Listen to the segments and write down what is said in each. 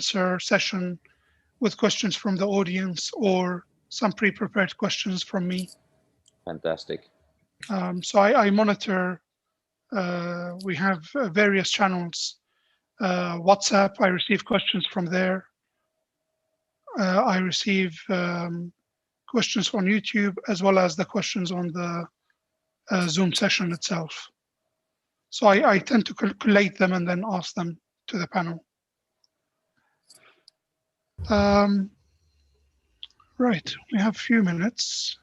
answer session with questions from the audience or some pre-prepared questions from me. Fantastic. So I monitor, we have various channels. WhatsApp, I receive questions from there. I receive questions on YouTube, as well as the questions on the Zoom session itself. So I tend to collate them and then ask them to the panel. Right, we have a few minutes.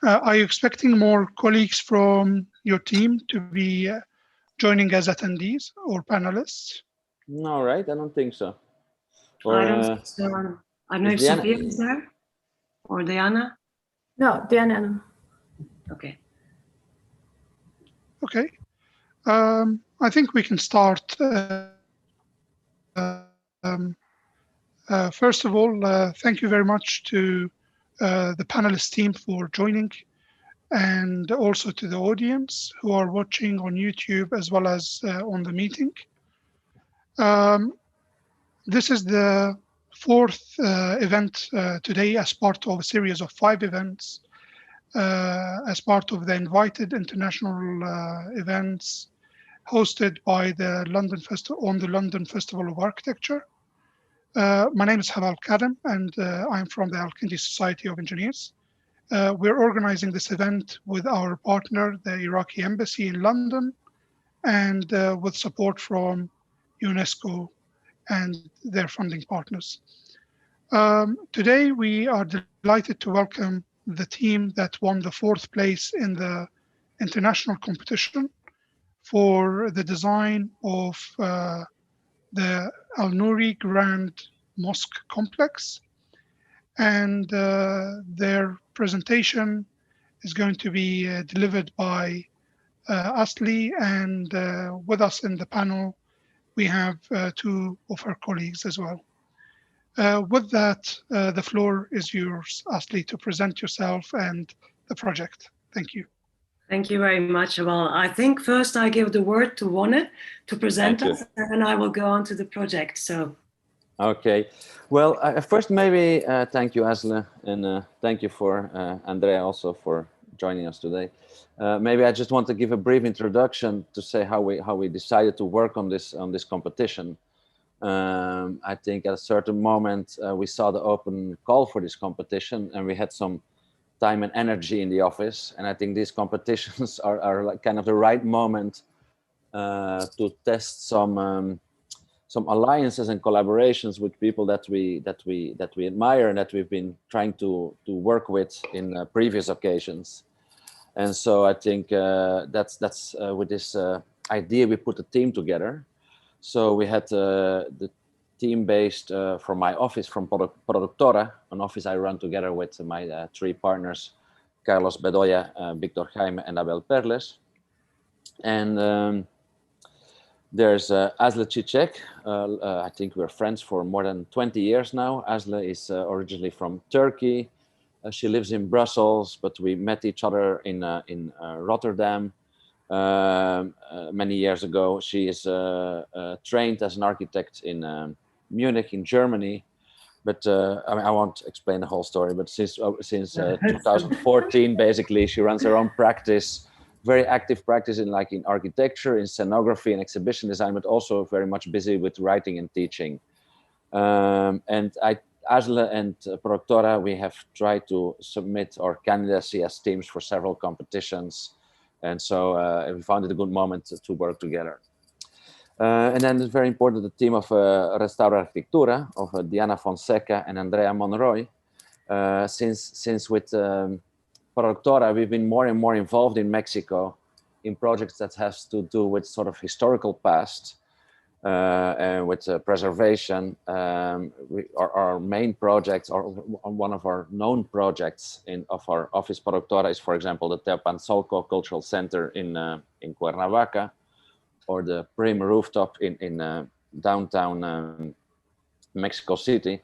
Are you expecting more colleagues from your team to be joining as attendees or panelists? No, right? I don't think so. Or, I don't think so. I don't know if Sophia is there or Diana. No, Diana. No. Okay. Okay. I think we can start. First of all, thank you very much to the panelist team for joining, and also to the audience who are watching on YouTube as well as on the meeting. This is the fourth event today as part of a series of 5 events as part of the invited international events hosted by the London Festival of Architecture. My name is Habal Kadem, and I'm from the Al-Kindi Society of Engineers. We're organizing this event with our partner, the Iraqi Embassy in London, and with support from UNESCO and their funding partners. Today, we are delighted to welcome the team that won the 4th place in the international competition for the design of the Al-Nouri Grand Mosque Complex. And their presentation is going to be delivered by Asli, and with us in the panel, we have 2 of her colleagues as well. With that, the floor is yours, Asli, to present yourself and the project. Thank you. Thank you very much. Well, I think first I give the word to Wanne to present us, and then I will go on to the project. So. Okay. Well, first maybe thank you, Asli, and thank you for Andrea also for joining us today. Maybe I just want to give a brief introduction to say how we decided to work on this competition. I think at a certain moment we saw the open call for this competition, and we had some time and energy in the office, and I think these competitions are like kind of the right moment to test some alliances and collaborations with people that we admire and that we've been trying to work with in previous occasions. And so I think that's with this idea we put a team together. So we had the team based from my office, from Productora, an office I run together with my 3 partners, Carlos Bedoya, Victor Jaime, and Abel Perles. And there's Asli Çiçek. I think we're friends for more than 20 years now. Asli is originally from Turkey. She lives in Brussels, but we met each other in Rotterdam many years ago. She is trained as an architect in Munich in Germany, but I mean, I won't explain the whole story, but since 2014, basically, she runs her own practice, very active practice in architecture, in scenography and exhibition design, but also very much busy with writing and teaching. And Asli and Productora, we have tried to submit our candidacy as teams for several competitions. And so we found it a good moment to work together. And then it's very important, the team of Restaura Arquitectura, of Diana Fonseca and Andrea Monroy. Since with Productora, we've been more and more involved in Mexico in projects that has to do with sort of historical past and with preservation. Our main projects, or one of our known projects of our office Productora is, for example, the Teopanzolco Cultural Center in Cuernavaca, or the Prim rooftop in downtown Mexico City.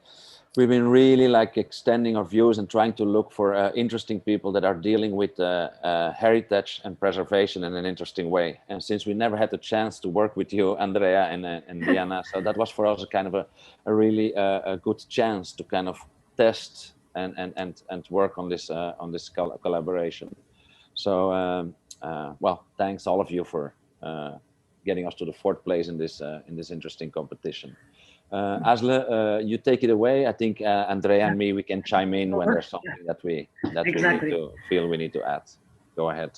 we've been really like extending our views and trying to look for interesting people that are dealing with heritage and preservation in an interesting way. And since we never had the chance to work with you, Andrea, and Diana, so that was for us a kind of a really a good chance to kind of test and work on this collaboration. So well, thanks all of you for getting us to the 4th place in this interesting competition. Asle, you take it away. I think Andrea and me, we can chime in when there's something that we Exactly. need to feel we need to add. Go ahead.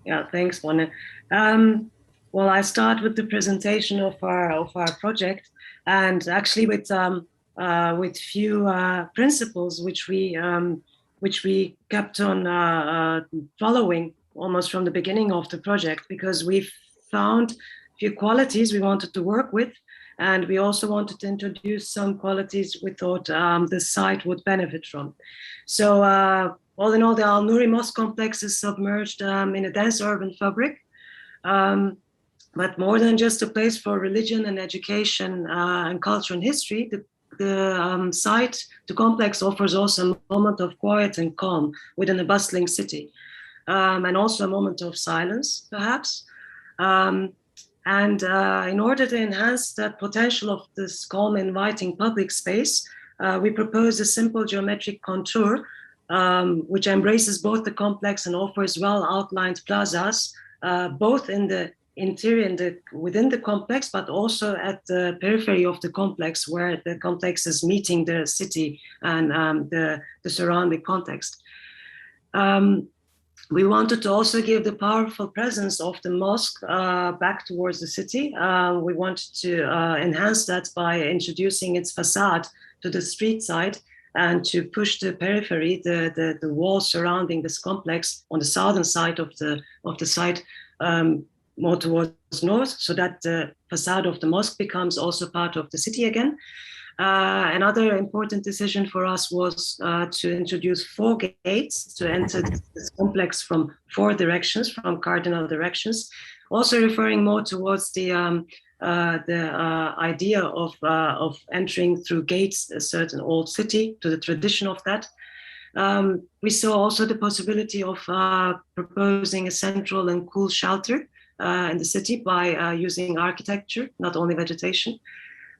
Yeah, thanks, Wanne. Well, I start with the presentation of our project, and actually with few principles which we kept on following almost from the beginning of the project, because we found few qualities we wanted to work with. And we also wanted to introduce some qualities we thought the site would benefit from. So all in all, the Al-Nouri Mosque complex is submerged in a dense urban fabric. But more than just a place for religion and education and culture and history, the site, the complex offers also a moment of quiet and calm within a bustling city. And also a moment of silence, perhaps. And in order to enhance that potential of this calm, inviting public space, we propose a simple geometric contour, which embraces both the complex and offers well-outlined plazas, both in the interior and within the complex, but also at the periphery of the complex, where the complex is meeting the city and the surrounding context. We wanted to also give the powerful presence of the mosque back towards the city. We wanted to enhance that by introducing its facade to the street side and to push the periphery, the wall surrounding this complex on the southern side of the site more towards north, so that the facade of the mosque becomes also part of the city again. Another important decision for us was to introduce 4 gates to enter this complex from 4 directions, from cardinal directions, also referring more towards the idea of entering through gates a certain old city, to the tradition of that. We saw also the possibility of proposing a central and cool shelter in the city by using architecture, not only vegetation.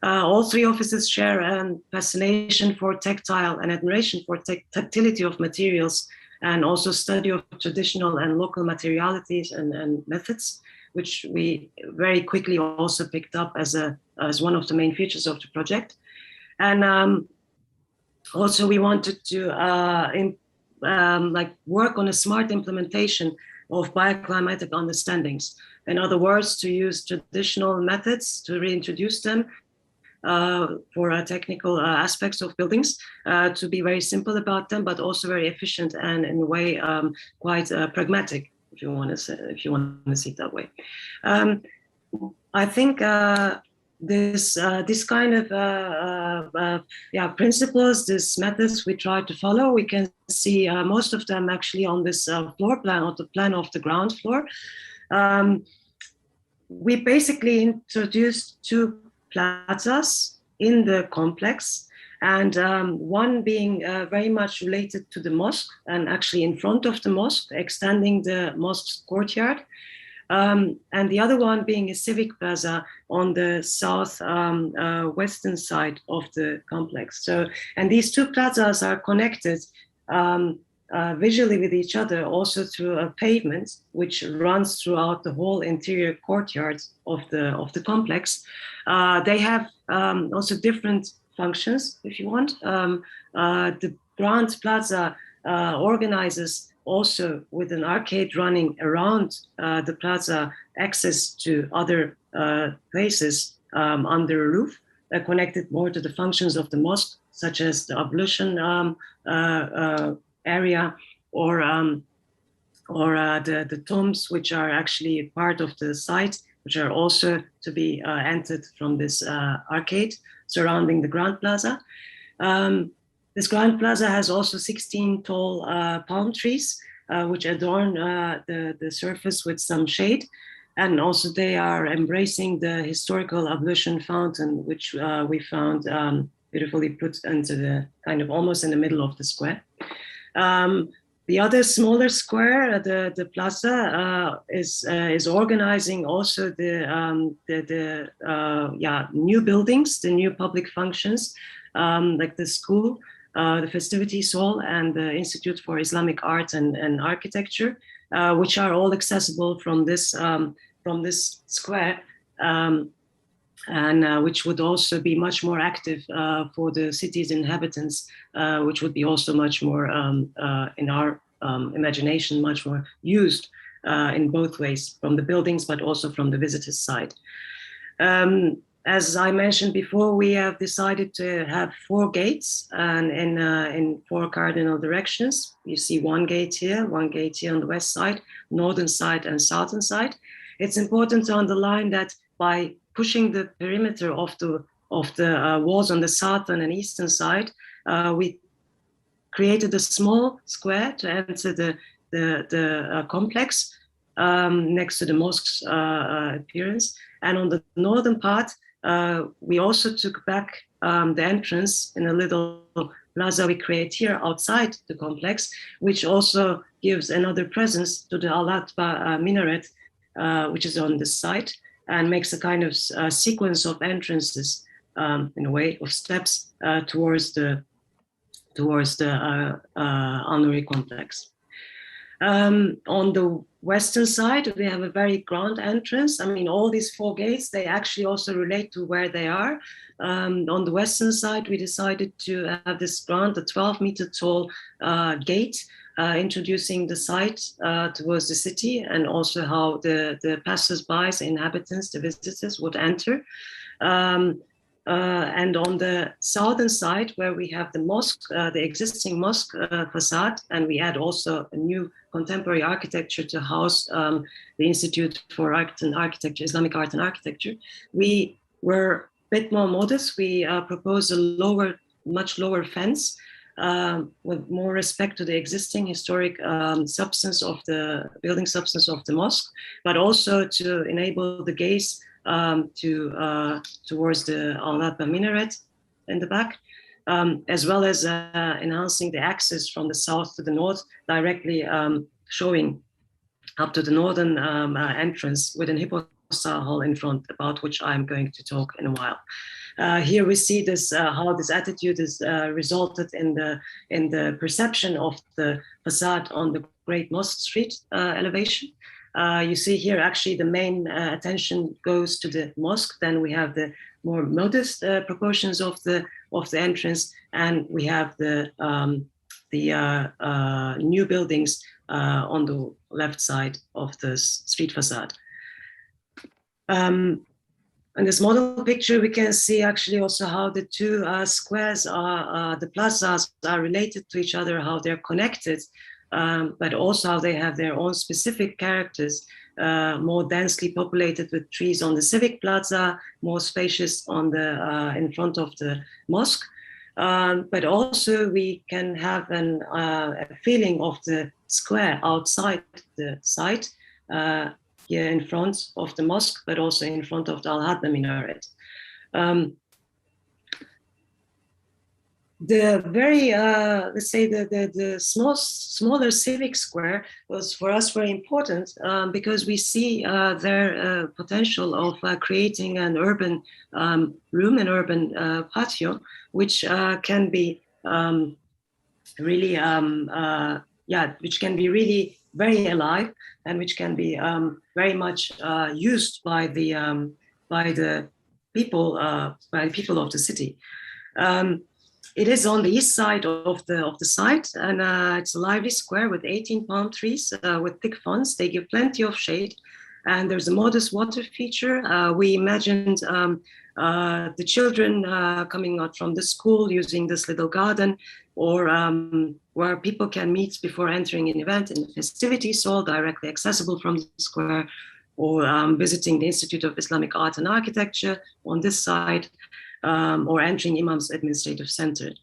All 3 offices share a fascination for tactile and admiration for tactility of materials, and also study of traditional and local materialities and methods, which we very quickly also picked up as one of the main features of the project. And also we wanted to work on a smart implementation of bioclimatic understandings. In other words, to use traditional methods to reintroduce them for technical aspects of buildings, to be very simple about them, but also very efficient and in a way quite pragmatic, if you want to see it that way. I think this kind of principles, these methods we try to follow, we can see most of them actually on this floor plan, or the plan of the ground floor. We basically introduced 2 plazas in the complex, and one being very much related to the mosque, and actually in front of the mosque, extending the mosque's courtyard, and the other one being a civic plaza on the south western side of the complex. So, and these 2 plazas are connected visually with each other, also through a pavement which runs throughout the whole interior courtyard of the complex. They have also different functions, if you want. The Grand Plaza organizes also with an arcade running around the plaza, access to other places under a roof, connected more to the functions of the mosque, such as the ablution area, or the tombs, which are actually part of the site, which are also to be entered from this arcade surrounding the Grand Plaza. This Grand Plaza has also 16 tall palm trees, which adorn the surface with some shade. And also they are embracing the historical ablution fountain, which we found beautifully put into the kind of almost in the middle of the square. The other smaller square, the plaza, is organizing also the new buildings, the new public functions, like the school, the festivities hall, and the Institute for Islamic Art and Architecture, which are all accessible from this square. And which would also be much more active for the city's inhabitants, which would be also much more, in our imagination, much more used in both ways, from the buildings, but also from the visitors' side. As I mentioned before, we have decided to have 4 gates and in 4 cardinal directions. You see one gate here on the west side, northern side, and southern side. It's important to underline that by pushing the perimeter of the walls on the southern and eastern side, we created a small square to enter the complex next to the mosque's appearance. And on the northern part, we also took back the entrance in a little plaza we create here outside the complex, which also gives another presence to the Al-Atba minaret, which is on the side, and makes a kind of sequence of entrances, in a way, of steps towards the Al-Nouri Complex. On the western side, we have a very grand entrance. I mean, all these 4 gates, they actually also relate to where they are. On the western side, we decided to have this grand, a 12-meter tall gate, introducing the site towards the city, and also how the passers-by, the inhabitants, the visitors would enter. And on the southern side, where we have the mosque, the existing mosque facade, and we add also a new contemporary architecture to house the Institute for Art and Architecture, Islamic Art and Architecture, we were a bit more modest. We proposed a much lower fence, with more respect to the existing historic substance of the building substance of the mosque, but also to enable the gaze towards the Al-Atba minaret in the back, as well as enhancing the access from the south to the north, directly showing up to the northern entrance with an hypostyle hall in front, about which I'm going to talk in a while. Here we see this how this attitude is resulted in the perception of the facade on the Great Mosque Street elevation. You see here actually the main attention goes to the mosque. Then we have the more modest proportions of the entrance, and we have the new buildings on the left side of the street facade. In this model picture, we can see actually also how the 2 squares the plazas are related to each other, how they're connected, but also how they have their own specific characters, more densely populated with trees on the civic plaza, more spacious on the in front of the mosque. But also we can have a feeling of the square outside the site, here in front of the mosque, but also in front of the Al-Atba minaret. The very, let's say the smaller civic square was for us very important because we see their potential of creating an urban room, an urban patio, which can be really, which can be really very alive, and which can be very much used by the people of the city. It is on the east side of the site, and it's a lively square with 18 palm trees with thick fronds. They give plenty of shade, and there's a modest water feature. We imagined the children coming out from the school using this little garden, or where people can meet before entering an event in the festivities hall, directly accessible from the square, or visiting the Institute of Islamic Art and Architecture on this side, or entering Imam's Administrative Center.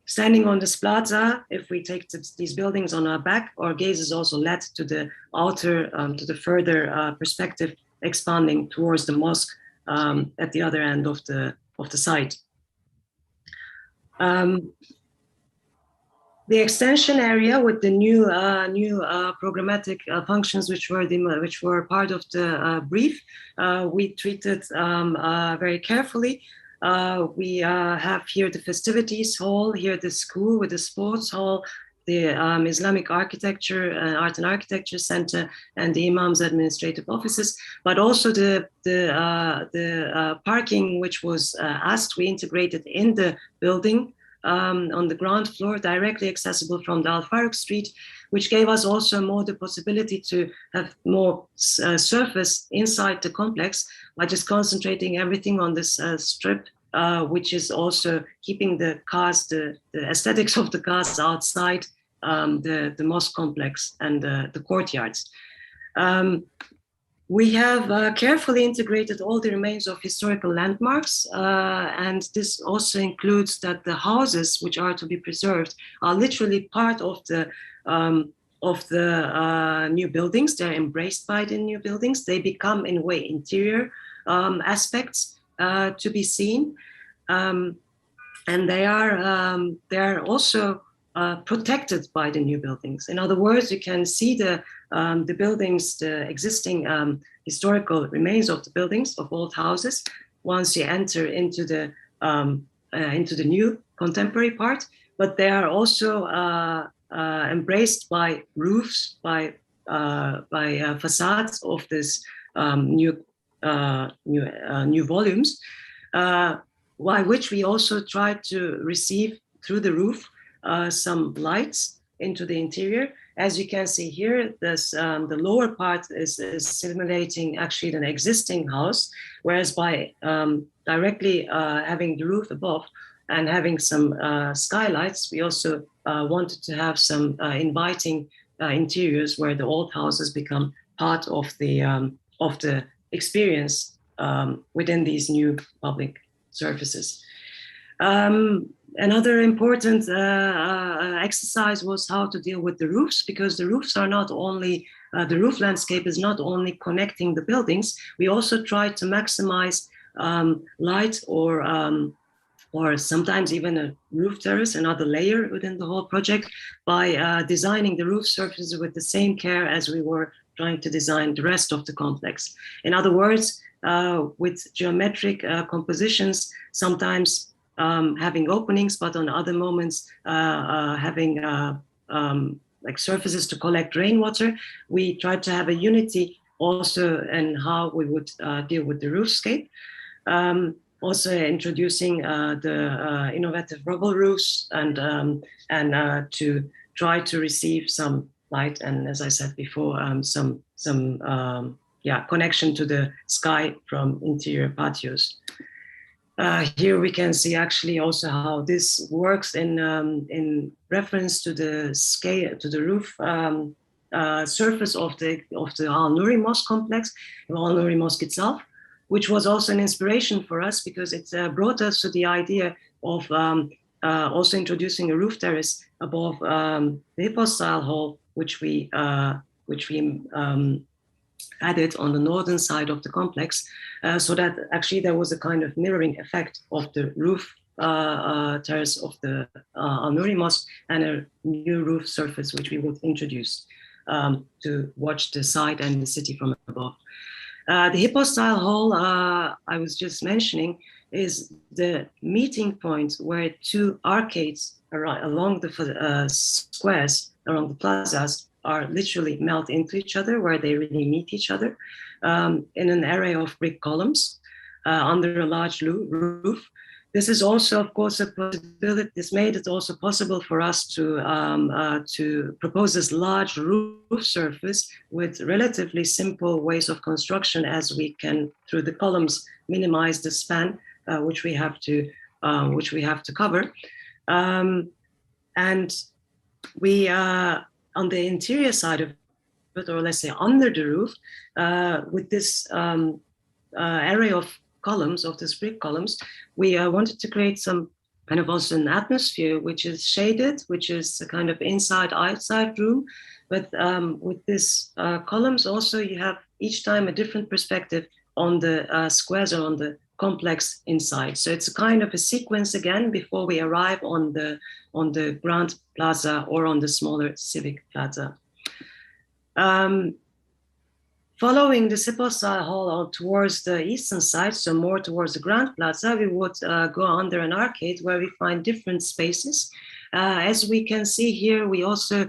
Standing on this plaza, if we take these buildings on our back, our gaze is also led to the outer, to the further perspective, expanding towards the mosque at the other end of the site. The extension area with the new programmatic functions, which were part of the brief, we treated very carefully. We have here the festivities hall, here the school with the sports hall, the Islamic Architecture, Art and Architecture Center, and the Imam's administrative offices, but also the parking, which was asked, we integrated in the building on the ground floor, directly accessible from the Al Farouk Street, which gave us also more the possibility to have more surface inside the complex by just concentrating everything on this strip, which is also keeping the cars, the aesthetics of the cars outside the mosque complex and the courtyards. We have carefully integrated all the remains of historical landmarks, and this also includes that the houses which are to be preserved are literally part of the new buildings. They're embraced by the new buildings. They become, in a way, interior aspects to be seen, and they are also protected by the new buildings. In other words, you can see the buildings, the existing historical remains of the buildings of old houses once you enter into the new contemporary part. But they are also embraced by roofs, by facades of this new volumes, by which we also try to receive through the roof some lights into the interior. As you can see here, this, the lower part is simulating actually an existing house, whereas by directly having the roof above and having some skylights, we also wanted to have some inviting interiors where the old houses become part of the experience within these new public surfaces. Another important exercise was how to deal with the roofs, because the roofs are not only, the roof landscape is not only connecting the buildings, we also try to maximize light or sometimes even a roof terrace, another layer within the whole project, by designing the roof surfaces with the same care as we were trying to design the rest of the complex. In other words, with geometric compositions, sometimes having openings, but on other moments having like surfaces to collect rainwater. We tried to have a unity also in how we would deal with the roofscape. Also introducing the innovative rubble roofs and to try to receive some light and, as I said before, some connection to the sky from interior patios. Here we can see actually also how this works in reference to the scale, to the roof surface of the Al-Nouri Mosque complex, the Al-Nouri Mosque itself, which was also an inspiration for us because it brought us to the idea of also introducing a roof terrace above the hypostyle hall, which we added on the northern side of the complex, so that actually there was a kind of mirroring effect of the roof terrace of the Al-Nouri Mosque and a new roof surface, which we would introduce to watch the site and the city from above. The hypostyle hall I was just mentioning is the meeting point where two arcades along the squares, along the plazas, are literally melt into each other, where they really meet each other in an array of brick columns under a large roof. This is also, of course, a possibility. This made it also possible for us to propose this large roof surface with relatively simple ways of construction, as we can, through the columns, minimize the span which we have to cover, and we. On the interior side of it, or let's say under the roof, with this array of columns, of these brick columns, we wanted to create some kind of also an atmosphere which is shaded, which is a kind of inside-outside room. But with these columns also, you have each time a different perspective on the squares or on the complex inside. So it's a kind of a sequence again before we arrive on the Grand Plaza or on the smaller Civic Plaza. Following the Hypostyle Hall towards the eastern side, so more towards the Grand Plaza, we would go under an arcade where we find different spaces. As we can see here, we also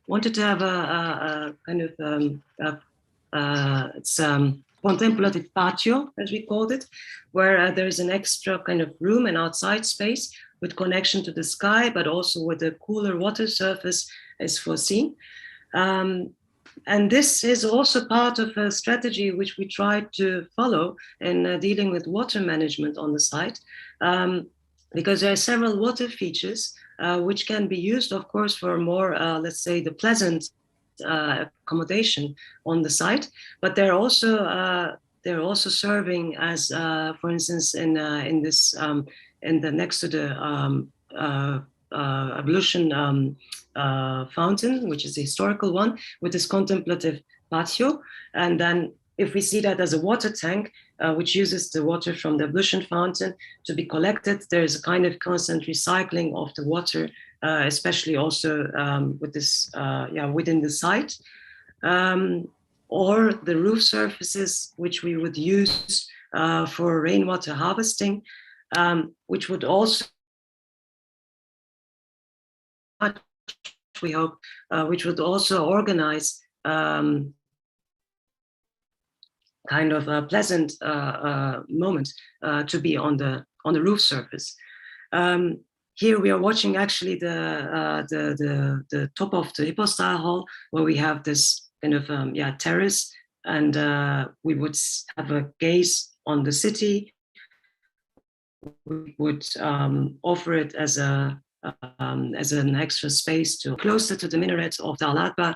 wanted to have a kind of contemplative patio, as we called it, where there's an extra kind of room and outside space with connection to the sky, but also with a cooler water surface as foreseen. And this is also part of a strategy which we tried to follow in dealing with water management on the site, because there are several water features which can be used, of course, for more, let's say, the pleasant accommodation on the site, but they're also serving as, for instance, in the next to the ablution fountain, which is a historical one, with this contemplative patio. And then if we see that as a water tank, which uses the water from the ablution fountain to be collected, there's a kind of constant recycling of the water, especially also with this, within the site. Or the roof surfaces, which we would use for rainwater harvesting, which would also, we hope, which would also organize kind of a pleasant moment to be on the roof surface. Here we are watching actually the top of the Hypostyle Hall, where we have this kind of terrace, and we would have a gaze on the city. We would offer it as an extra space to closer to the minaret of the Al-Adba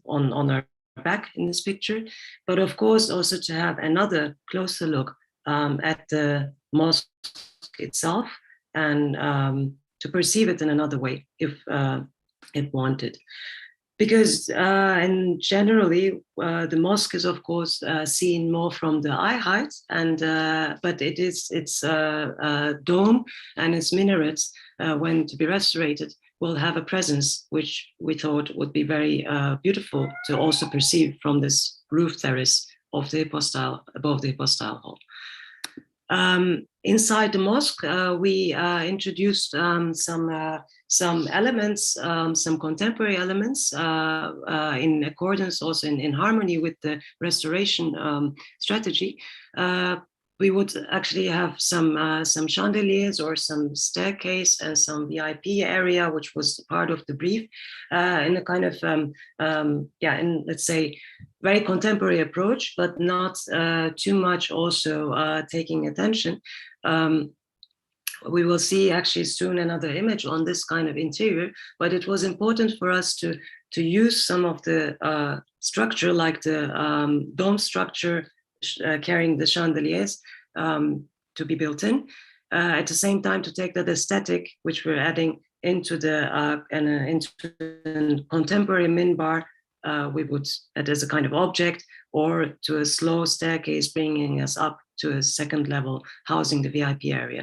on our back in this picture, but of course also to have another closer look at the mosque itself, and to perceive it in another way if it wanted. Because and generally the mosque is of course seen more from the eye height, and but its dome and its minarets, when to be restorated, will have a presence which we thought would be very beautiful to also perceive from this roof terrace of the Hypostyle, above the Hypostyle Hall. Inside the mosque, we introduced some elements, some contemporary elements in accordance, also in harmony with the restoration strategy. We would actually have some chandeliers or some staircase and some VIP area, which was part of the brief, in a kind of, in, let's say, very contemporary approach, but not too much also taking attention. We will see actually soon another image on this kind of interior, but it was important for us to use some of the structure, like the dome structure carrying the chandeliers to be built in. At the same time, to take that aesthetic, which we're adding into the into contemporary minbar, we would add as a kind of object, or to a slow staircase bringing us up to a second level, housing the VIP area.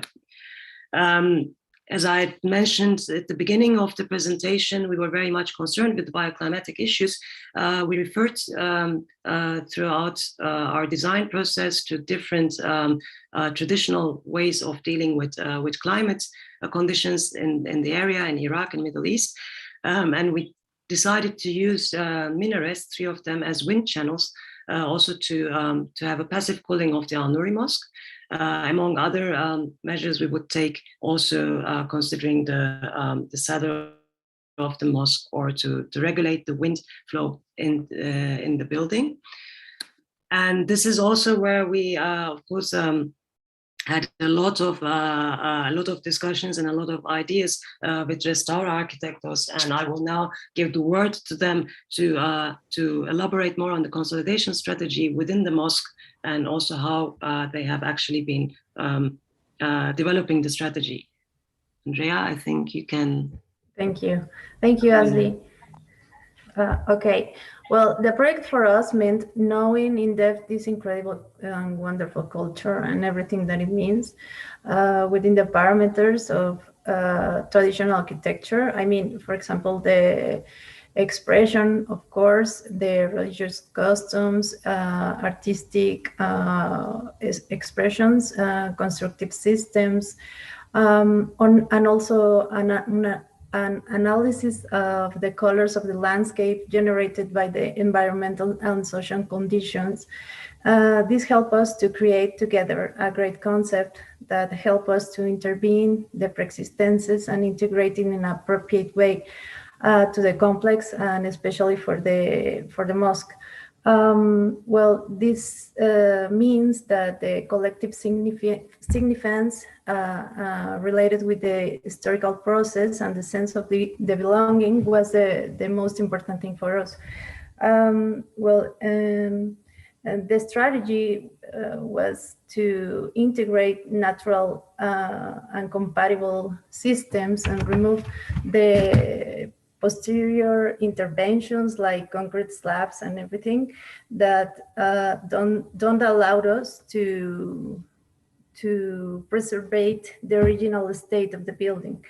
As I mentioned at the beginning of the presentation, we were very much concerned with the bioclimatic issues. We referred throughout our design process to different traditional ways of dealing with climate conditions in the area, in Iraq and Middle East. And we decided to use minarets, 3 of them, as wind channels, also to have a passive cooling of the Al-Nouri Mosque. Among other measures we would take, also considering the saddle of the mosque, or to regulate the wind flow in the building. And this is also where we, of course, had a lot of discussions and a lot of ideas with Restaura Arquitectos, and I will now give the word to them to elaborate more on the consolidation strategy within the mosque, and also how they have actually been developing the strategy. Andrea, I think you can. Thank you, Azli. Okay. Well, the project for us meant knowing in depth this incredible and wonderful culture and everything that it means within the parameters of traditional architecture. I mean, for example, the expression, of course, the religious customs, artistic expressions, constructive systems, and also an analysis of the colors of the landscape generated by the environmental and social conditions. This helped us to create together a great concept that help us to intervene the pre-existences and integrate in an appropriate way to the complex, and especially for the mosque. Well, this means that the collective significance related with the historical process and the sense of the belonging was the most important thing for us. And the strategy was to integrate natural and compatible systems and remove the posterior interventions like concrete slabs and everything that don't allow us to preserve the original state of the building.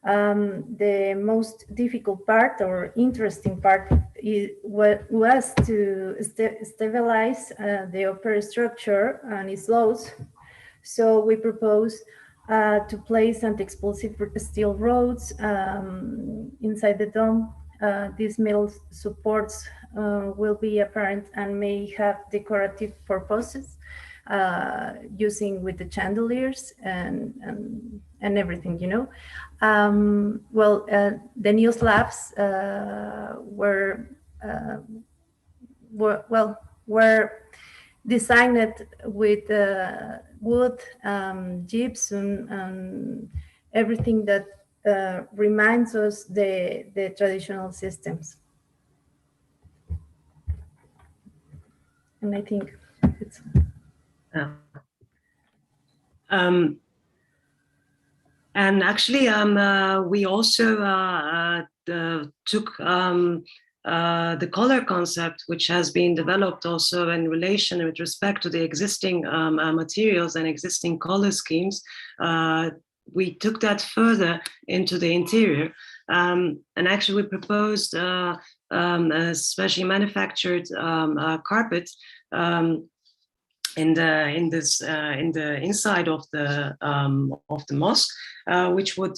The most difficult part or interesting part was to stabilize the upper structure and its loads. So we proposed to place anti-explosive steel rods inside the dome. These metal supports will be apparent and may have decorative purposes, using with the chandeliers and everything, you know. The new slabs were designed with wood, gypsum, and everything that reminds us the traditional systems. And I think it's... And actually, we also took the color concept, which has been developed also in relation with respect to the existing materials and existing color schemes. We took that further into the interior, and actually we proposed a specially manufactured carpet in the inside of the mosque, which would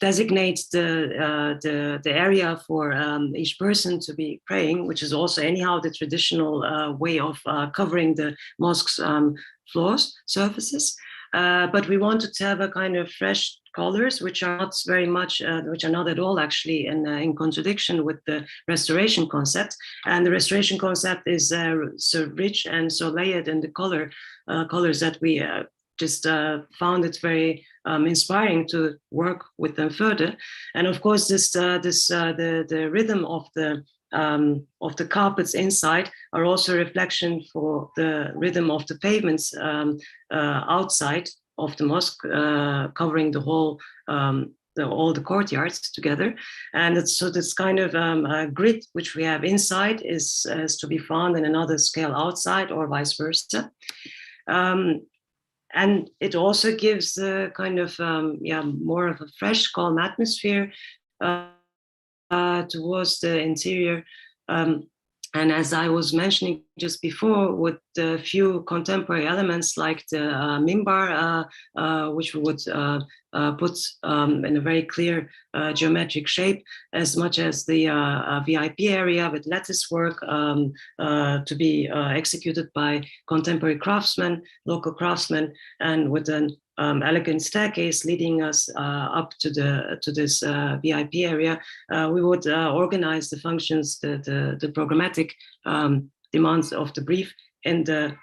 designate the area for each person to be praying, which is also anyhow the traditional way of covering the mosque's floors, surfaces. But we wanted to have a kind of fresh colors, which are not very much, which are not at all actually in contradiction with the restoration concept. And the restoration concept is so rich and so layered in the colors that we just found it very inspiring to work with them further. And of course, the rhythm of the carpets inside are also a reflection for the rhythm of the pavements outside of the mosque, covering the whole, all the courtyards together. And so this kind of grid which we have inside is to be found in another scale outside, or vice versa. And it also gives a kind of more of a fresh, calm atmosphere towards the interior. And as I was mentioning just before, with a few contemporary elements like the mimbar, which we would put in a very clear geometric shape, as much as the VIP area with lattice work to be executed by contemporary craftsmen, local craftsmen, and with an elegant staircase leading us up to this VIP area. We would organize the functions, the programmatic demands of the brief in the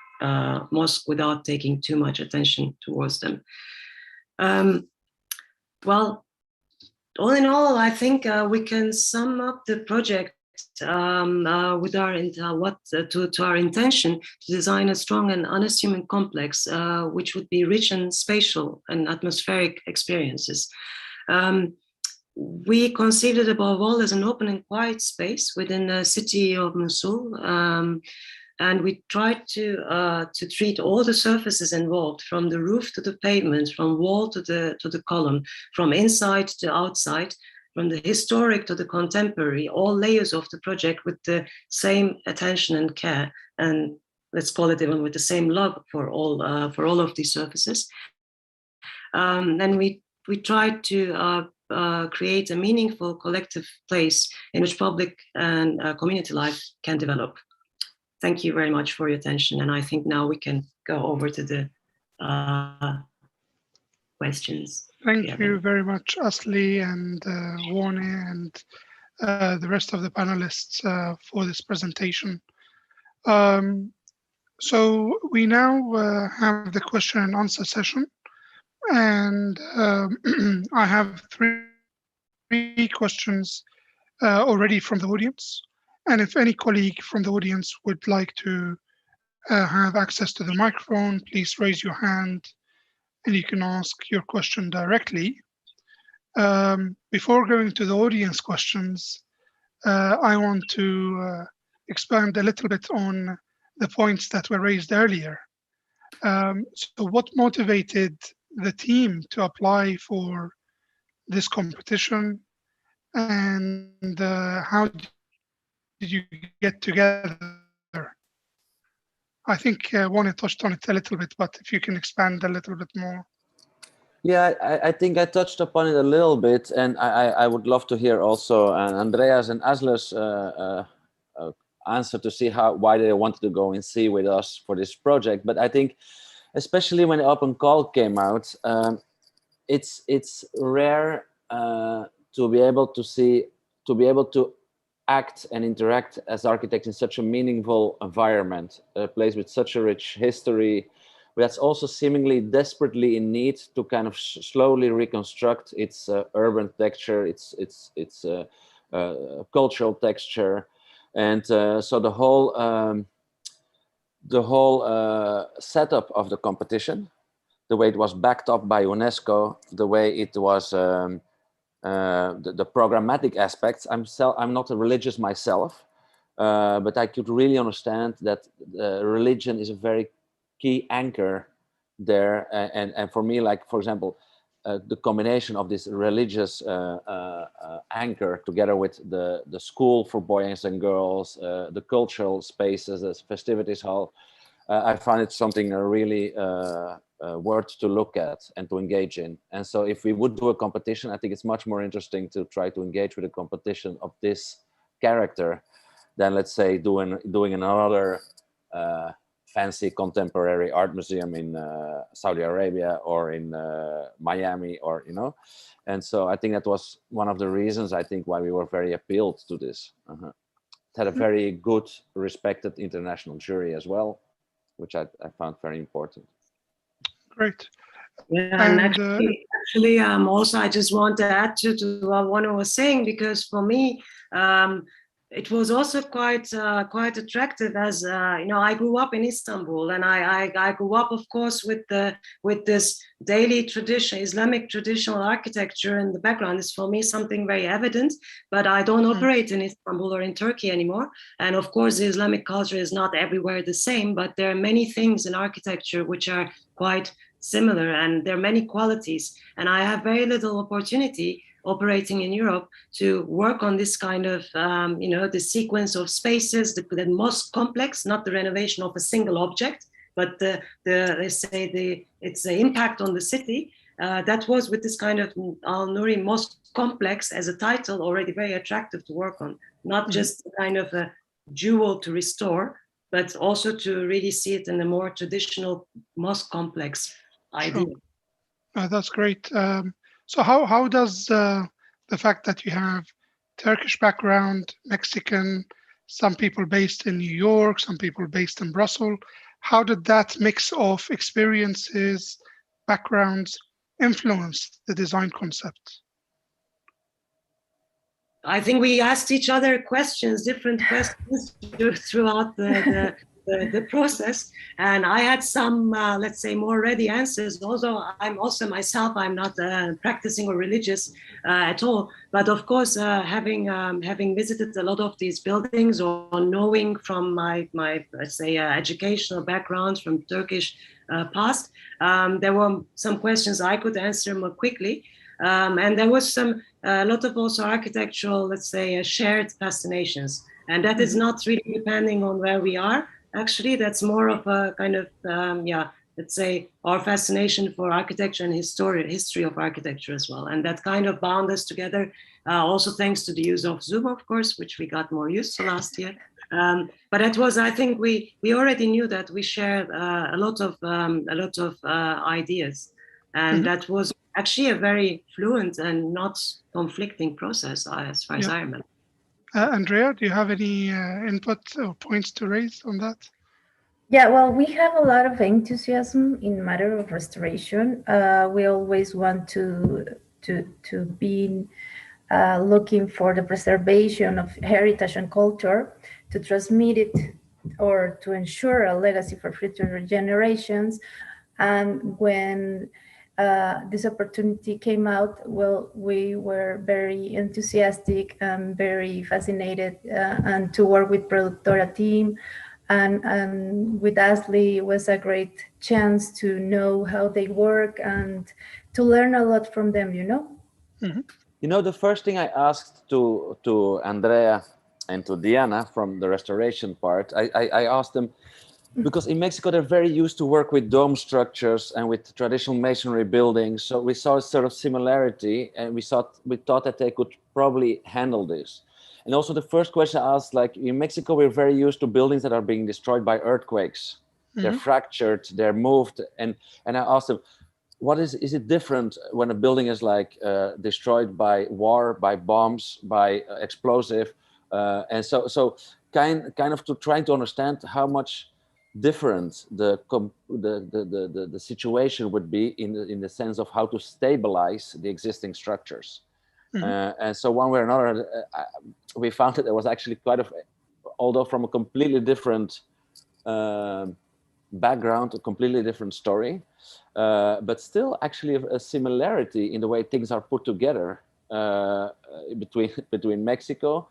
mosque without taking too much attention towards them. Well, all in all, I think we can sum up the project with our to our intention to design a strong and unassuming complex, which would be rich in spatial and atmospheric experiences. we conceived it above all as an open and quiet space within the city of Mosul. And we tried to treat all the surfaces involved, from the roof to the pavement, from wall to the column, from inside to outside, from the historic to the contemporary, all layers of the project with the same attention and care, and let's call it even with the same love for all of these surfaces. And we tried to create a meaningful collective place in which public and community life can develop. Thank you very much for your attention, and I think now we can go over to the questions. Thank you very much, Asli and Warne, and the rest of the panelists for this presentation. So we now have the question and answer session, and I have three questions already from the audience. And if any colleague from the audience would like to have access to the microphone, please raise your hand and you can ask your question directly. Before going to the audience questions, I want to expand a little bit on the points that were raised earlier. So what motivated the team to apply for this competition, and how did you get together? I think Warne touched on it a little bit, but if you can expand a little bit more. Yeah, I think I touched upon it a little bit, and I would love to hear also Andreas and Asle's answer to see why they wanted to go and see with us for this project. But I think, especially when the open call came out, it's rare to be able to act and interact as architects in such a meaningful environment, a place with such a rich history, that's also seemingly desperately in need to kind of slowly reconstruct its urban texture, its cultural texture, and so the whole setup of the competition, the way it was backed up by UNESCO, the way it was. The programmatic aspects. I'm not a religious myself, but I could really understand that religion is a very key anchor there. And for me, like, for example, the combination of this religious anchor together with the school for boys and girls, the cultural spaces, the festivities hall, I find it something really worth to look at and to engage in. And so if we would do a competition, I think it's much more interesting to try to engage with a competition of this character than, let's say, doing another fancy contemporary art museum in Saudi Arabia or in Miami, or, you know. And so I think that was one of the reasons, I think, why we were very appealed to this. It had a very good, respected international jury as well, which I found very important. Great. Yeah, and actually, also I just want to add to what Warne was saying, because for me, it was also quite attractive, as you know, I grew up in Istanbul, and I grew up, of course, with this daily tradition, Islamic traditional architecture in the background. Is for me something very evident, but I don't operate in Istanbul or in Turkey anymore. And of course, the Islamic culture is not everywhere the same, but there are many things in architecture which are quite similar, and there are many qualities. And I have very little opportunity operating in Europe to work on this kind of, you know, the sequence of spaces, the mosque complex, not the renovation of a single object, but let's say it's the impact on the city. That was with this kind of Al-Nouri Mosque Complex as a title already very attractive to work on, not just kind of a jewel to restore, but also to really see it in a more traditional mosque complex idea. Sure. That's great. So how does the fact that you have Turkish background, Mexican, some people based in New York, some people based in Brussels, how did that mix of experiences, backgrounds influence the design concept? I think we asked each other questions, different questions throughout the the process. And I had some, let's say, more ready answers. Also, I'm also myself, I'm not practicing or religious at all. But of course, having visited a lot of these buildings or knowing from my let's say, educational background from Turkish past, there were some questions I could answer more quickly. And there was a lot of also architectural, let's say, shared fascinations. And that is not really depending on where we are. Actually, that's more of a kind of, let's say, our fascination for architecture and history of architecture as well. And that kind of bound us together, also thanks to the use of Zoom, of course, which we got more used to last year. But it was, I think we already knew that we shared a lot of ideas. And that was actually a very fluent and not conflicting process, as far as I remember. Andrea, do you have any input or points to raise on that? Yeah, well, we have a lot of enthusiasm in matter of restoration. We always want to be looking for the preservation of heritage and culture, to transmit it or to ensure a legacy for future generations. And when this opportunity came out, well, we were very enthusiastic and very fascinated, and to work with Productora team and with Ashley was a great chance to know how they work and to learn a lot from them, you know? You know, the first thing I asked to Andrea and to Diana from the restoration part, I asked them, because in Mexico, they're very used to work with dome structures and with traditional masonry buildings. So we saw a sort of similarity, and we thought that they could probably handle this. And also the first question I asked, like, in Mexico, we're very used to buildings that are being destroyed by earthquakes. They're fractured, they're moved. And I asked them, is it different when a building is like destroyed by war, by bombs, by explosive? And so kind of to trying to understand how much different the situation would be in the sense of how to stabilize the existing structures. And so one way or another, we found that there was actually although from a completely different background, a completely different story, but still actually a similarity in the way things are put together between Mexico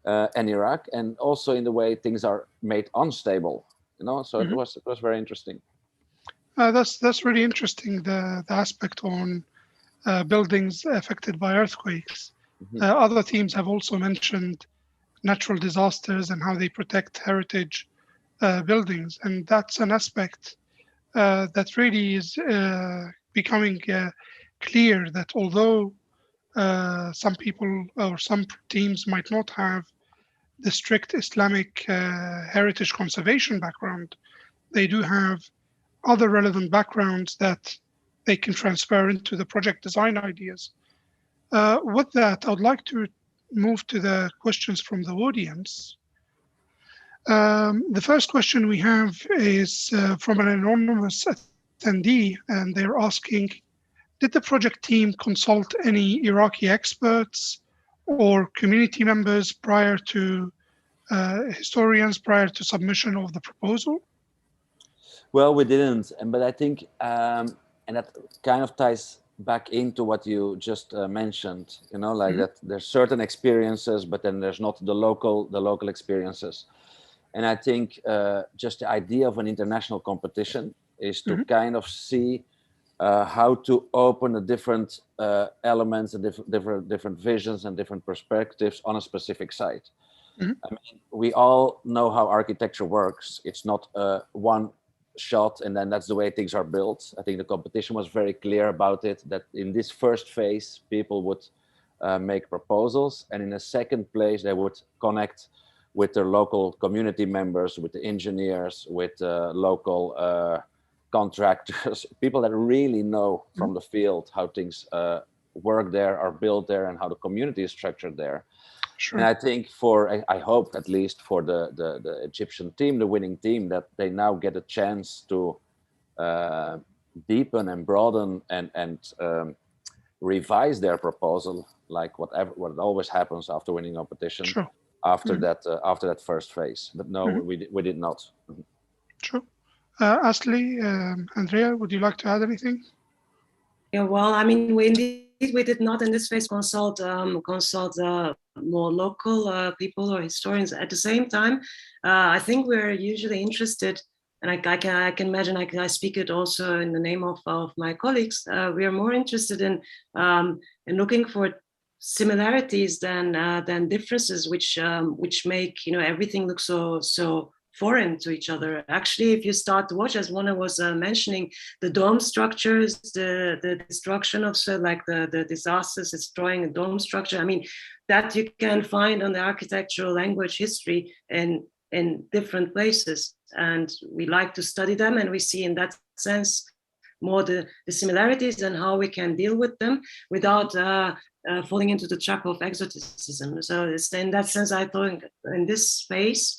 and Iraq, and also in the way things are made unstable. You know, so it was very interesting. That's really interesting. The aspect on buildings affected by earthquakes. Other teams have also mentioned natural disasters and how they protect heritage buildings, and that's an aspect that really is becoming clear. That although some people or some teams might not have the strict Islamic heritage conservation background, they do have other relevant backgrounds that they can transfer into the project design ideas. With that, I would like to move to the questions from the audience. The first question we have is from an anonymous attendee, and they're asking, did the project team consult any Iraqi experts or community members prior to historians prior to submission of the proposal? Well, we didn't, but I think, and that kind of ties back into what you just mentioned, you know, like that there's certain experiences, but then there's not the local experiences. And I think just the idea of an international competition is to kind of see how to open the different elements and different visions and different perspectives on a specific site. I mean, we all know how architecture works. It's not one shot and then that's the way things are built. I think the competition was very clear about it, that in this first phase, people would make proposals, and in a second place, they would connect with their local community members, with the engineers, with local contractors, people that really know from the field how things work there, are built there, and how the community is structured there. Sure. And I think I hope at least for the Egyptian team, the winning team, that they now get a chance to deepen and broaden and revise their proposal, like what always happens after winning competition. Sure. After that first phase. But no, we did not. Sure. Asli, Andrea, would you like to add anything? Yeah, well, I mean, we did not in this phase consult more local people or historians. At the same time, I think we're usually interested, and I can imagine I speak it also in the name of my colleagues. We are more interested in looking for similarities than differences, which make everything look so foreign to each other. Actually, if you start to watch, as Mona was mentioning, the dome structures, the destruction of the disasters, destroying a dome structure. I mean, that you can find on the architectural language history in different places, and we like to study them, and we see in that sense more the similarities and how we can deal with them without falling into the trap of exoticism. So it's in that sense, I thought in this space,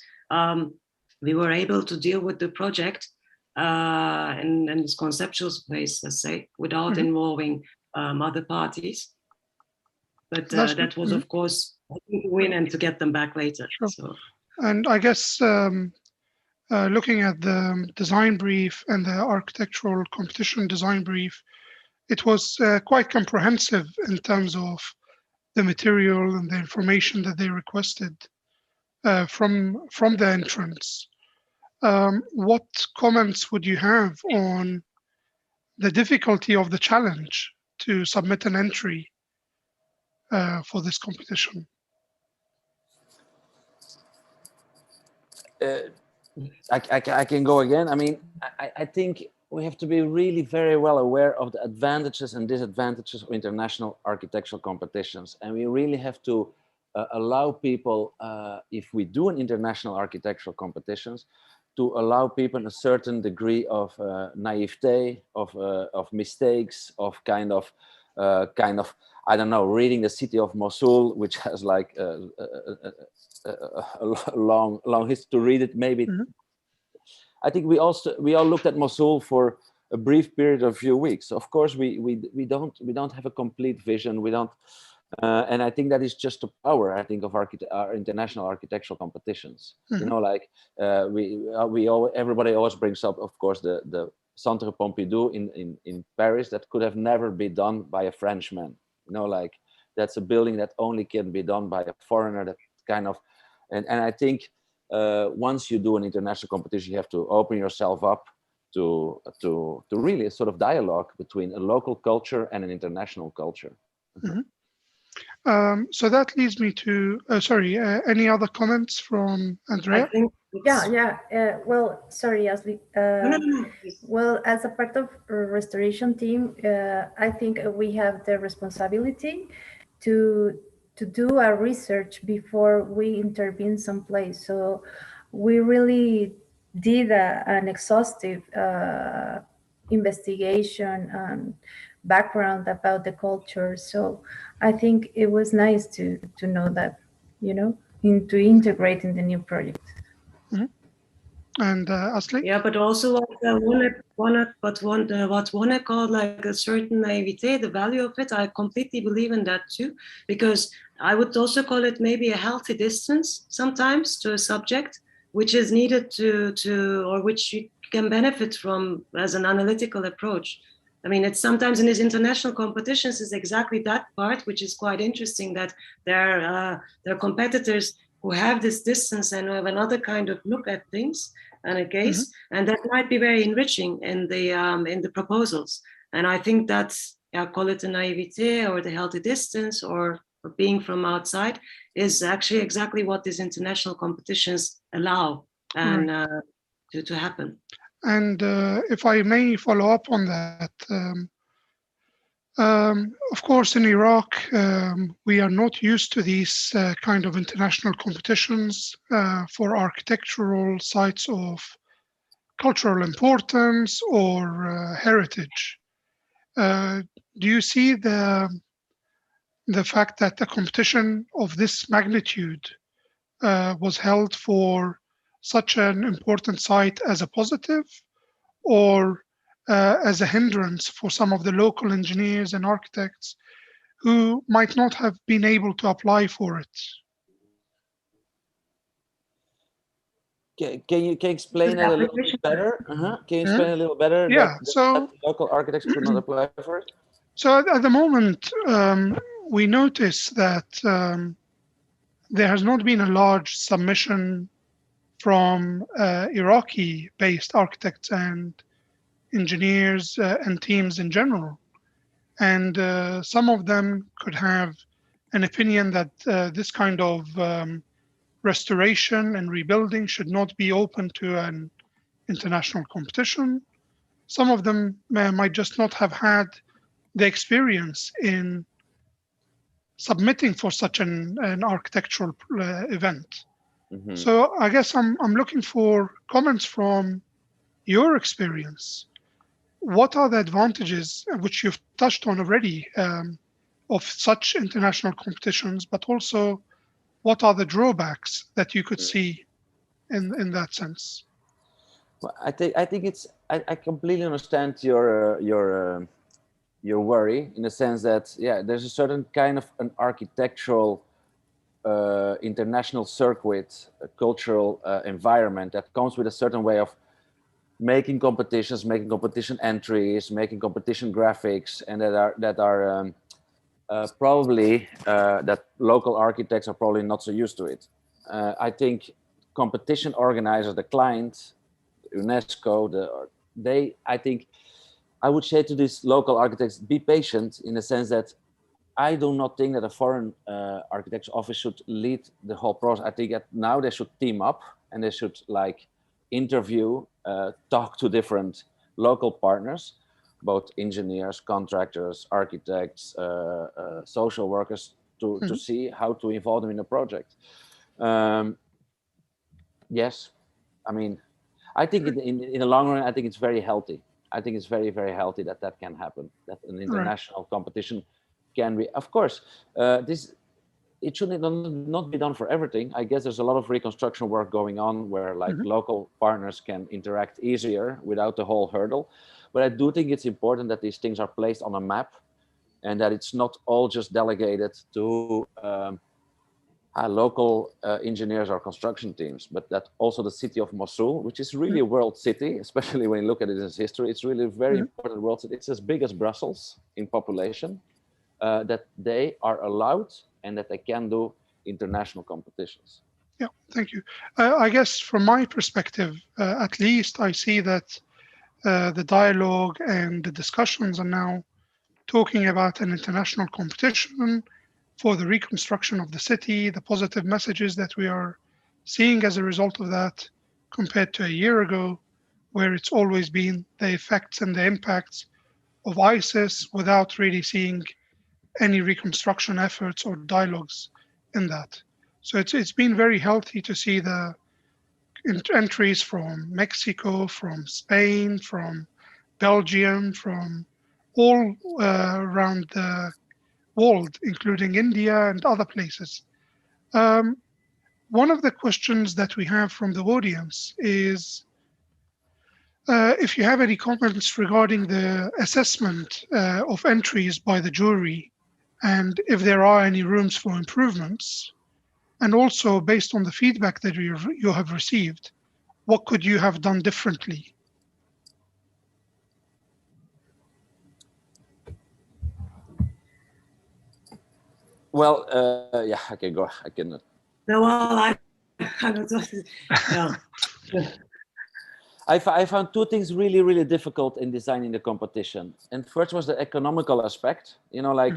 we were able to deal with the project in this conceptual space, let's say, without involving other parties. But that was, of course, to win and to get them back later. Sure. So. And I guess looking at the design brief and the architectural competition design brief, it was quite comprehensive in terms of the material and the information that they requested from the entrance. What comments would you have on the difficulty of the challenge to submit an entry for this competition? I can go again. I mean, I think we have to be really very well aware of the advantages and disadvantages of international architectural competitions. And we really have to allow people, if we do an international architectural competitions, to allow people a certain degree of naivete, of mistakes, of kind of, I don't know, reading the city of Mosul, which has like a long history, to read it maybe. I think we all looked at Mosul for a brief period of a few weeks. Of course, we don't have a complete vision. We don't, and I think that is just the power, I think, of our international architectural competitions. You know, like everybody always brings up, of course, the Centre Pompidou in Paris that could have never been done by a Frenchman. You know, like that's a building that only can be done by a foreigner. That kind of, and I think. Once you do an international competition, you have to open yourself up to really a sort of dialogue between a local culture and an international culture. So that leads me to, any other comments from Andrea? Well, sorry, Asli. Well, as a part of restoration team, I think we have the responsibility to do our research before we intervene someplace. So we really did an exhaustive investigation and background about the culture. So I think it was nice to know that, to integrate in the new project. And Asli? Yeah, but also what Wona called like a certain naivete, the value of it, I completely believe in that too, because I would also call it maybe a healthy distance sometimes to a subject, which is needed or which you can benefit from as an analytical approach. I mean, it's sometimes in these international competitions is exactly that part, which is quite interesting, that there are competitors who have this distance and who have another kind of look at things and a case, and that might be very enriching in the proposals. And I think that's, call it the naivete or the healthy distance or being from outside, is actually exactly what these international competitions allow and to happen. And if I may follow up on that, of course, in Iraq, we are not used to these kind of international competitions for architectural sites of cultural importance or heritage. Do you see the fact that a competition of this magnitude was held for such an important site as a positive, or as a hindrance for some of the local engineers and architects who might not have been able to apply for it? Can you explain that a little bit better? Can you explain a little better Yeah. that local architects could not apply for it? So at the moment, we notice that there has not been a large submission from Iraqi-based architects and engineers and teams in general. And some of them could have an opinion that this kind of restoration and rebuilding should not be open to an international competition. Some of them might just not have had the experience in submitting for such an architectural event. So I guess I'm looking for comments from your experience. What are the advantages, which you've touched on already, of such international competitions, but also what are the drawbacks that you could see in that sense? Well, I think it's I completely understand your worry, in the sense that, yeah, there's a certain kind of an architectural international circuit, cultural environment that comes with a certain way of making competitions, making competition entries, making competition graphics, and that are probably that local architects are probably not so used to it. I think competition organizers, the client, UNESCO, I think I would say to these local architects, be patient, in the sense that I do not think that a foreign architecture office should lead the whole process. I think that now they should team up and they should like interview, talk to different local partners, both engineers, contractors, architects, social workers, to see how to involve them in the project. Yes, I mean, I think in the long run, I think it's very healthy. I think it's very, very healthy that that can happen, that an international competition can be. Of course, it should not be done for everything. I guess there's a lot of reconstruction work going on where like local partners can interact easier without the whole hurdle. But I do think it's important that these things are placed on a map, and that it's not all just delegated to local engineers or construction teams, but that also the city of Mosul, which is really a world city, especially when you look at it in its history, it's really a very important world city. It's as big as Brussels in population, that they are allowed and that they can do international competitions. Yeah, thank you. I guess from my perspective, at least I see that the dialogue and the discussions are now talking about an international competition for the reconstruction of the city, the positive messages that we are seeing as a result of that, compared to a year ago, where it's always been the effects and the impacts of ISIS without really seeing any reconstruction efforts or dialogues in that. So it's been very healthy to see the entries from Mexico, from Spain, from Belgium, from all around the world, including India and other places. One of the questions that we have from the audience is if you have any comments regarding the assessment of entries by the jury, and if there are any rooms for improvements, and also based on the feedback that you have received, what could you have done differently? Well, yeah, I can go. I can. No, well, I found two things really, really difficult in designing the competition. And first was the economical aspect. You know, like,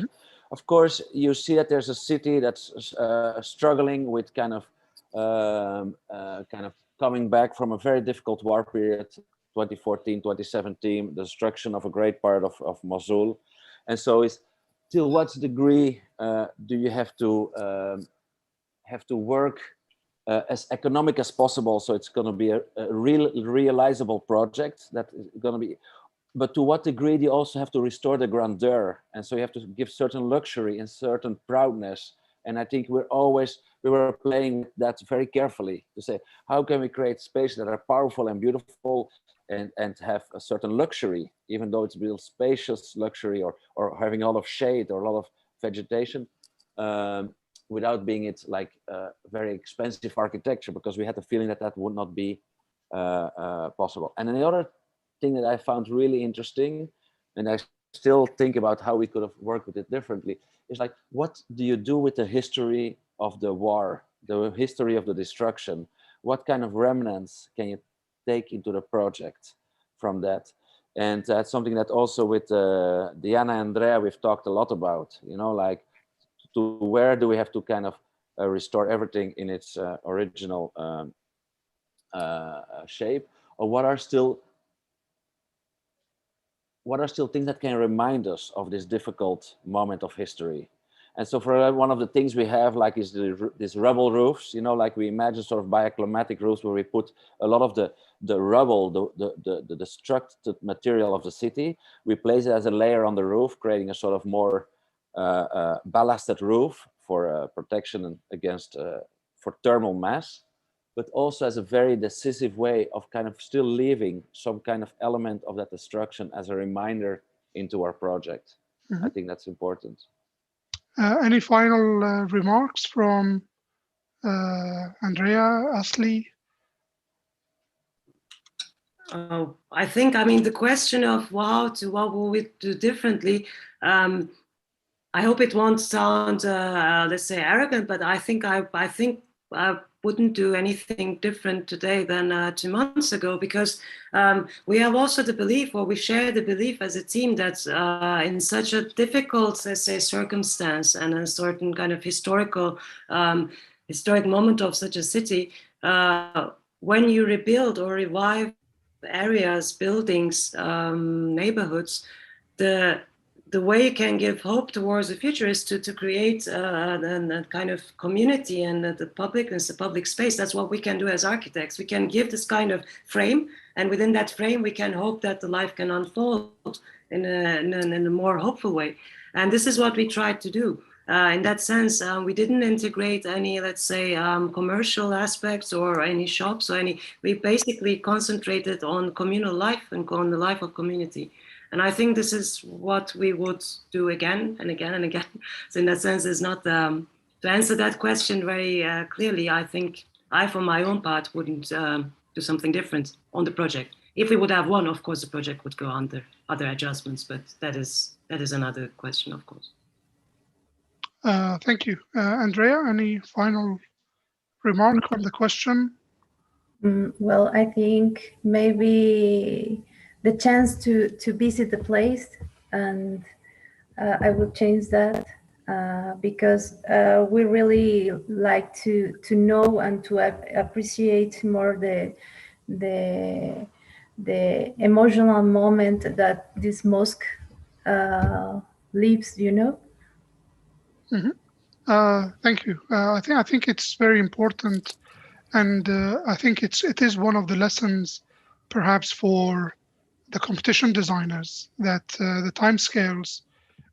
of course, you see that there's a city that's struggling with kind of coming back from a very difficult war period, 2014, 2017, the destruction of a great part of Mosul. And so it's, till what degree do you have to work as economic as possible, so it's going to be a realizable project that is going to be, but to what degree do you also have to restore the grandeur, and so you have to give certain luxury and certain proudness. And I think we were playing that very carefully to say, how can we create spaces that are powerful and beautiful and have a certain luxury, even though it's real spacious luxury, or having a lot of shade or a lot of vegetation, without being it like very expensive architecture, because we had the feeling that that would not be possible. And then the other thing that I found really interesting, and I still think about how we could have worked with it differently, is like, what do you do with the history of the war, the history of the destruction? What kind of remnants can you take into the project from that? And that's something that also with Diana and Andrea, we've talked a lot about, you know, like, to where do we have to kind of restore everything in its original shape, or what are still things that can remind us of this difficult moment of history? And so for one of the things we have, like, is these rubble roofs, you know, like we imagine sort of bioclimatic roofs where we put a lot of the rubble, the destructed material of the city, we place it as a layer on the roof, creating a sort of more ballasted roof for protection against for thermal mass, but also as a very decisive way of kind of still leaving some kind of element of that destruction as a reminder into our project. I think that's important. Any final remarks from Andrea, Asli? I think, I mean, the question of what will we do differently, I hope it won't sound, let's say, arrogant, but I think I wouldn't do anything different today than 2 months ago, because we have also the belief, or we share the belief as a team, that in such a difficult, let's say, circumstance and a certain kind of historic moment of such a city, when you rebuild or revive areas, buildings, neighborhoods, the way you can give hope towards the future is to create a kind of community and the public space. That's what we can do as architects. We can give this kind of frame, and within that frame, we can hope that the life can unfold in a more hopeful way. And this is what we tried to do. In that sense, we didn't integrate any, let's say, commercial aspects or any shops or any. We basically concentrated on communal life and on the life of community. And I think this is what we would do again and again and again. So in that sense, it's not, to answer that question very clearly, I think I, for my own part, wouldn't do something different on the project. If we would have one, of course, the project would go under other adjustments, but that is another question, of course. Thank you. Andrea, any final remark on the question? Well, I think maybe the chance to visit the place, and I would change that because we really like to know and to appreciate more the emotional moment that this mosque leaves, you know. Thank you. I think it's very important, and I think it is one of the lessons, perhaps, for the competition designers, that the timescales,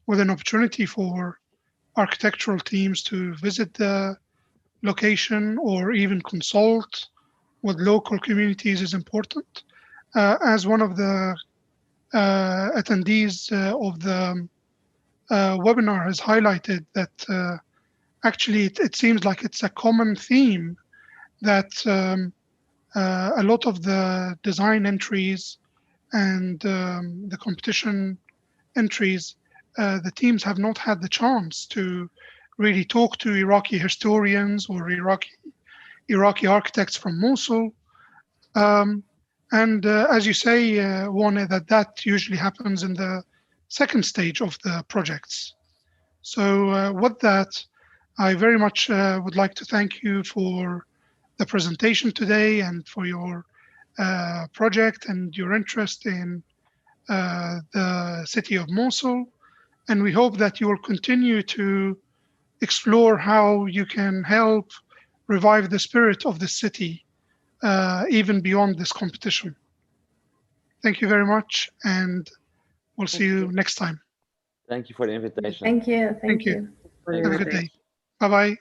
with an opportunity for architectural teams to visit the location or even consult with local communities, is important. As one of the attendees of the webinar has highlighted, that actually it seems like it's a common theme that a lot of the design entries and the competition entries, the teams have not had the chance to really talk to Iraqi historians or Iraqi architects from Mosul. And as you say, Wane, that usually happens in the second stage of the projects. So with that, I very much would like to thank you for the presentation today and for your project and your interest in the city of Mosul. And we hope that you will continue to explore how you can help revive the spirit of the city, even beyond this competition. Thank you very much, and we'll see you next time. Thank you for the invitation. Thank you. Thank you. For the Have a good invitation. day. Bye-bye.